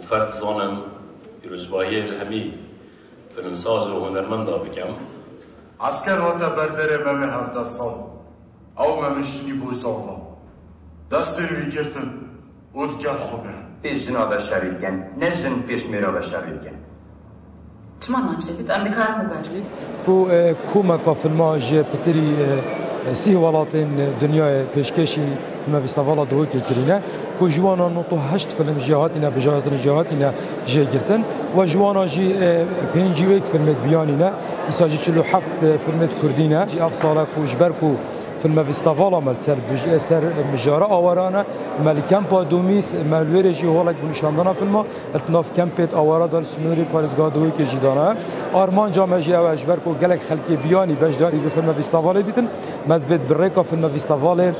فرد ظنم يرزبايه الهمي فيلمساز وهنرمندا بكم عسكر هاتا بردره ممه هفته سال او ممشنی بوی صافا دست بیر گرتن اود گل خبرن پیش جناب شرید کن نرجن پیش میرا شرید کن تماما شدید ام دکار مبارد بو کومکا فیلما جه پتری سی ولاتین دنیای پیشکشی ما بیستوالا دوی که کرینه کو جوانا نوتو هشت فیلم جهاتینا بجاتن جهاتینا جه گرتن و جوانا جی پنجی ویک فیلمت بیانینا ایساجی چلو هفت فیلمت کردینه جی افساله کو جبر کو فيلم فيستافالا مال سر مجارة أورانا مال كامبا دوميس مال ويرجي هولك بنشاندنا فيلم اتناف كامبيت أورا دال سنوري باريس قادوي كجدانا أرمان جامع جي أو أجبر كو جلك خلقي بياني باش داري في فيلم فيستافالا بيتن مدفد بريكا فيلم فيستافالا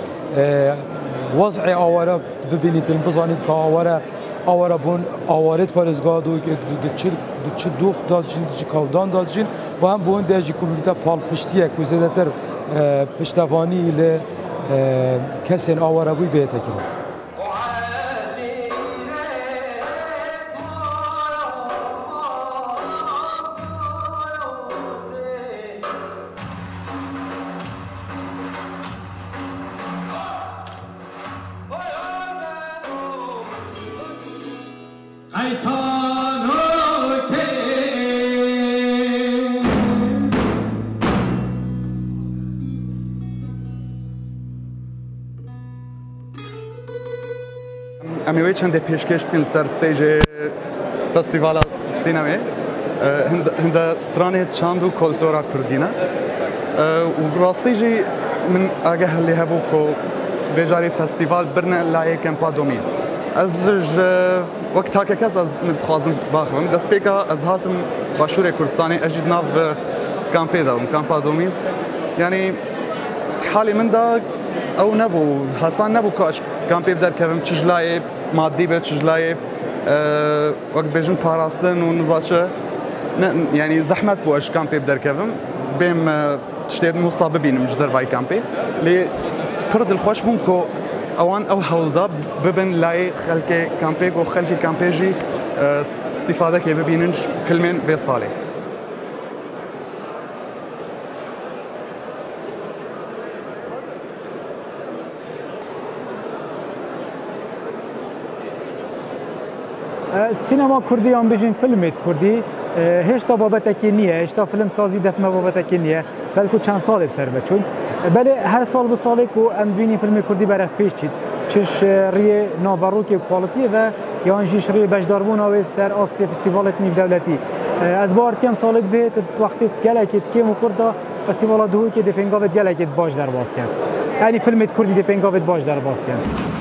وضع أورا ببيني تنبزانيد كأورا بون أوريت باريس قادوي كدتشد دوخ دالجين دتش كودان دالجين وهم بون داجي كوميتا بال بشتيك وزادتر پشتوانی ل کسین آوارابوی بیت کرد. امیوی چند پیشکش بین سر استیج فستیوال سینما هند استرانه چاندو کلتورا کردینه و راستیجی من آگه لی هبو کو بجاری فستیوال برنه لایه کمپا دومیز از وقت ها که کس از متخوازم باخرم دست بیکا از هاتم باشور کردستانی اجید ناف کامپی دارم کامپا دومیز یعنی حالی من دا او نبو حسان نبو کاش کامپی بدر کردم چجلای مادی به چجلای وقت بیشتر پاراستن و نزاشه یعنی زحمت بوش کامپی بدر کردم بیم تشتید مصاب بینم جدر وای کامپی لی پرد الخوش بون کو اوان او هولدا ببین لای خلک کامپی و خلک کامپی جی استفاده که ببینن فیلمین به سالی سینما کردی هم بیشتر فیلمت کردی هشتا بابت کنیه هشتا فیلم سازی دفمه بابت کنیه بلکه چند سال بسر بچون بله هر سال به سالی که ام بینی فیلم کردی برای پیش چید چش ری ناوروکی کوالیتی و یا انجیش ری بجداربون آویل سر آستی فستیوالت نیو دولتی از بارد کم سالت بهت وقتی گلکت کم و کرده فستیوال دوی که دپنگاوت گلکت باش در باز کرد یعنی فیلمت کردی دپنگاوت باش در باز کرد